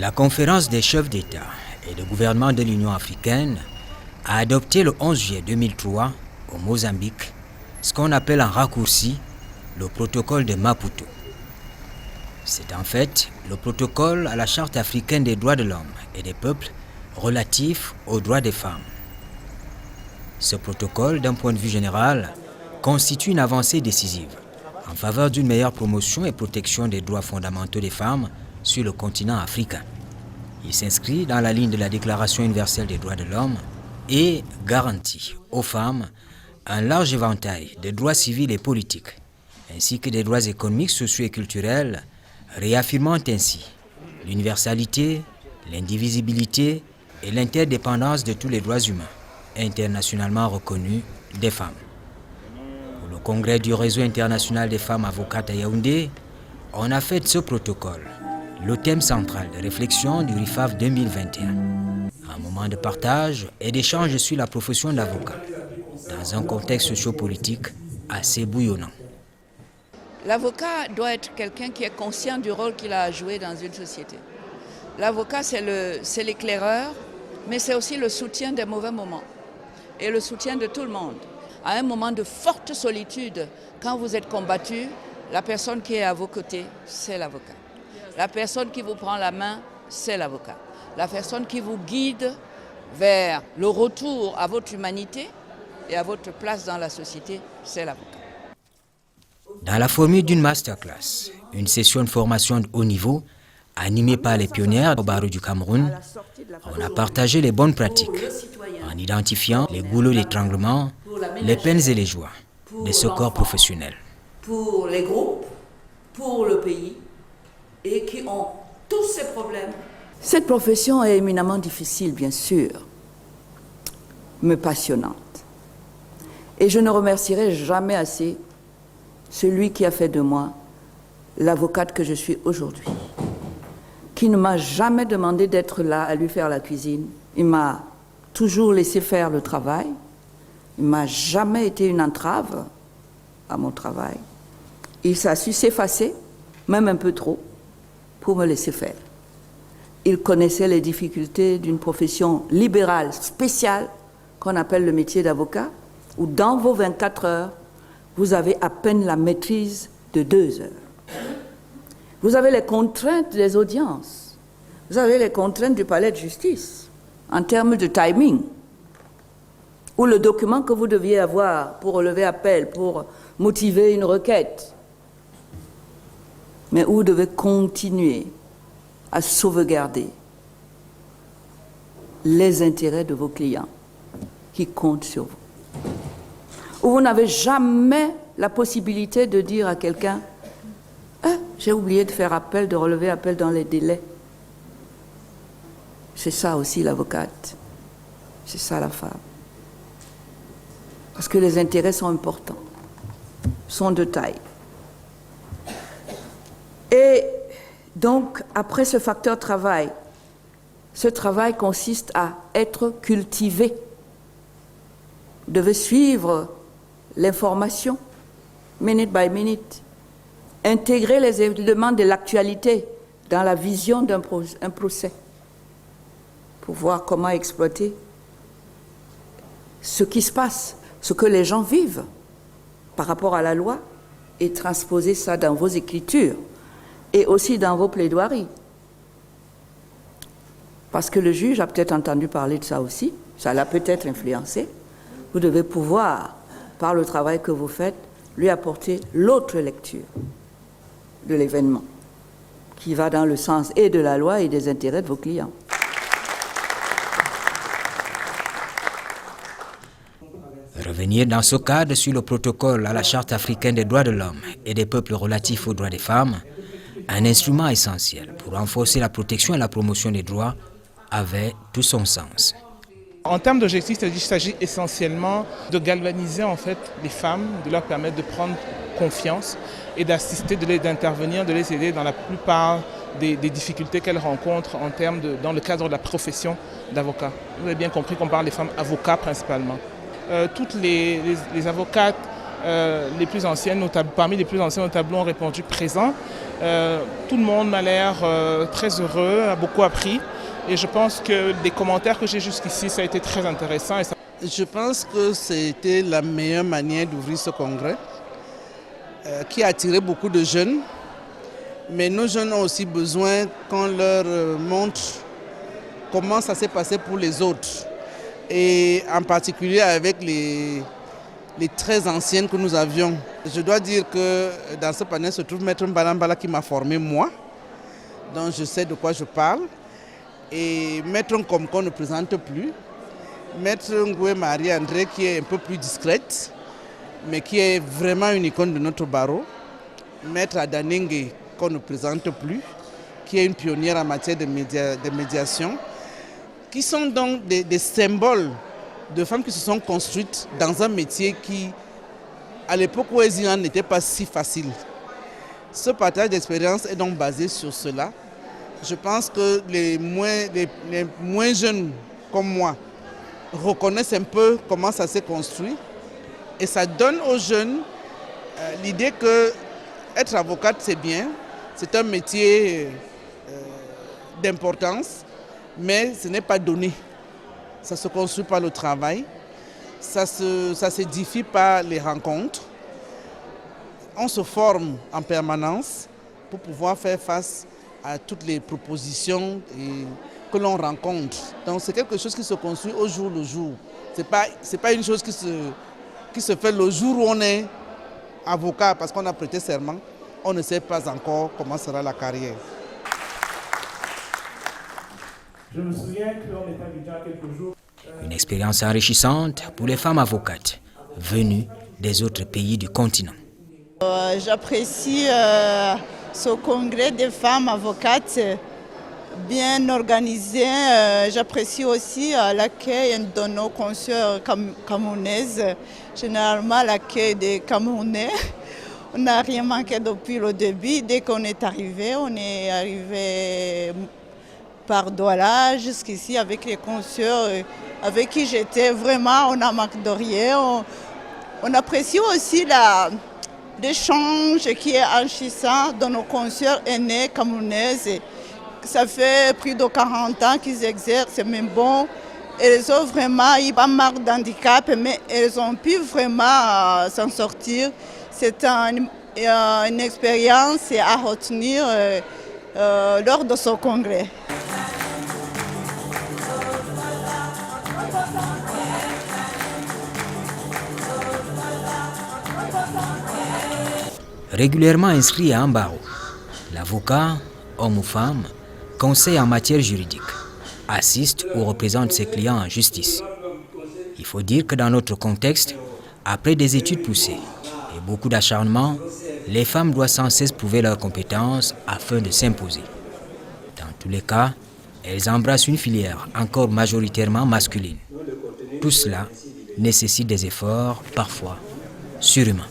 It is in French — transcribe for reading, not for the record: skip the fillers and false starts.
La conférence des chefs d'État et de gouvernement de l'Union africaine a adopté le 11 juillet 2003 au Mozambique ce qu'on appelle en raccourci le protocole de Maputo. C'est en fait le protocole à la Charte africaine des droits de l'homme et des peuples relatif aux droits des femmes. Ce protocole, d'un point de vue général, constitue une avancée décisive en faveur d'une meilleure promotion et protection des droits fondamentaux des femmes sur le continent africain. Il s'inscrit dans la ligne de la Déclaration universelle des droits de l'homme et garantit aux femmes un large éventail de droits civils et politiques, ainsi que des droits économiques, sociaux et culturels, réaffirmant ainsi l'universalité, l'indivisibilité et l'interdépendance de tous les droits humains internationalement reconnus des femmes. Pour le congrès du Réseau international des femmes avocates à Yaoundé, on a fait de ce protocole le thème central de réflexion du RIFAF 2021. Un moment de partage et d'échange sur la profession d'avocat dans un contexte sociopolitique assez bouillonnant. L'avocat doit être quelqu'un qui est conscient du rôle qu'il a à jouer dans une société. L'avocat, c'est l'éclaireur, mais c'est aussi le soutien des mauvais moments et le soutien de tout le monde. À un moment de forte solitude, quand vous êtes combattu, la personne qui est à vos côtés, c'est l'avocat. La personne qui vous prend la main, c'est l'avocat. La personne qui vous guide vers le retour à votre humanité et à votre place dans la société, c'est l'avocat. Dans la formule d'une masterclass, une session de formation de haut niveau, animée par les pionnières au barreau du Cameroun, on a partagé les bonnes pratiques en identifiant les goulots d'étranglement, les peines et les joies de ce corps professionnel. Pour les groupes, pour le pays, et qui ont tous ces problèmes. Cette profession est éminemment difficile, bien sûr, mais passionnante. Et je ne remercierai jamais assez celui qui a fait de moi l'avocate que je suis aujourd'hui, qui ne m'a jamais demandé d'être là à lui faire la cuisine. Il m'a toujours laissé faire le travail. Il ne m'a jamais été une entrave à mon travail. Il s'est su s'effacer, même un peu trop, pour me laisser faire. Il connaissait les difficultés d'une profession libérale spéciale qu'on appelle le métier d'avocat, où dans vos 24 heures, vous avez à peine la maîtrise de 2 heures. Vous avez les contraintes des audiences. Vous avez les contraintes du palais de justice en termes de timing, ou le document que vous deviez avoir pour relever appel, pour motiver une requête, mais où vous devez continuer à sauvegarder les intérêts de vos clients qui comptent sur vous. Où vous n'avez jamais la possibilité de dire à quelqu'un « Ah, j'ai oublié de faire appel, de relever appel dans les délais. » C'est ça aussi l'avocate. C'est ça la femme. Parce que les intérêts sont importants, sont de taille. Et donc, après ce facteur travail, ce travail consiste à être cultivé. Vous devez suivre l'information, minute by minute, intégrer les éléments de l'actualité dans la vision d'un procès, pour voir comment exploiter ce qui se passe, ce que les gens vivent par rapport à la loi, et transposer ça dans vos écritures et aussi dans vos plaidoiries. Parce que le juge a peut-être entendu parler de ça aussi, ça l'a peut-être influencé. Vous devez pouvoir, par le travail que vous faites, lui apporter l'autre lecture de l'événement, qui va dans le sens et de la loi et des intérêts de vos clients. Revenir dans ce cadre sur le protocole à la Charte africaine des droits de l'homme et des peuples relatifs aux droits des femmes, un instrument essentiel pour renforcer la protection et la promotion des droits, avait tout son sens. En termes d'objectifs, il s'agit essentiellement de galvaniser en fait les femmes, de leur permettre de prendre confiance et d'assister, d'intervenir, de les aider dans la plupart des difficultés qu'elles rencontrent dans le cadre de la profession d'avocat. Vous avez bien compris qu'on parle des femmes avocats principalement. Toutes les avocates les plus anciennes, parmi les plus anciennes au tableau ont répondu présent. Tout le monde m'a l'air très heureux, a beaucoup appris. Et je pense que des commentaires que j'ai jusqu'ici, ça a été très intéressant. Je pense que c'était la meilleure manière d'ouvrir ce congrès qui a attiré beaucoup de jeunes. Mais nos jeunes ont aussi besoin qu'on leur montre comment ça s'est passé pour les autres. Et en particulier avec les très anciennes que nous avions. Je dois dire que dans ce panel se trouve Maître Mbalambala qui m'a formé moi. Donc je sais de quoi je parle. Et Maître Nkomko ne présente plus. Maître Ngoué Marie-André qui est un peu plus discrète, mais qui est vraiment une icône de notre barreau. Maître Adanenge qu'on ne présente plus, qui est une pionnière en matière de médiation, qui sont donc des symboles de femmes qui se sont construites dans un métier qui, à l'époque où elles y en n'était pas si facile. Ce partage d'expérience est donc basé sur cela. Je pense que les moins jeunes comme moi reconnaissent un peu comment ça s'est construit et ça donne aux jeunes l'idée que être avocate c'est bien, c'est un métier d'importance, mais ce n'est pas donné. Ça se construit par le travail, ça s'édifie par les rencontres. On se forme en permanence pour pouvoir faire face à toutes les propositions que l'on rencontre. Donc c'est quelque chose qui se construit au jour le jour. C'est pas une chose qui se fait le jour où on est avocat parce qu'on a prêté serment. On ne sait pas encore comment sera la carrière. Je me souviens qu'on était à Abidjan quelques jours. Une expérience enrichissante pour les femmes avocates venues des autres pays du continent. J'apprécie ce congrès des femmes avocates bien organisé. J'apprécie aussi l'accueil de nos consoeurs camerounaises. Généralement, l'accueil des Camerounais. On n'a rien manqué depuis le début. Dès qu'on est arrivé, par Douala jusqu'ici avec les consoeurs avec qui j'étais. Vraiment, on n'a manqué de rien. On apprécie aussi l'échange qui est enrichissant de nos consoeurs aînées camerounaises. Ça fait plus de 40 ans qu'ils exercent, c'est même bon. Elles ont vraiment eu pas mal d'handicap, mais elles ont pu vraiment s'en sortir. C'est une expérience à retenir lors de ce congrès. Régulièrement inscrit à un barreau, l'avocat, homme ou femme, conseille en matière juridique, assiste ou représente ses clients en justice. Il faut dire que dans notre contexte, après des études poussées et beaucoup d'acharnement, les femmes doivent sans cesse prouver leurs compétences afin de s'imposer. Dans tous les cas, elles embrassent une filière encore majoritairement masculine. Tout cela nécessite des efforts parfois surhumains.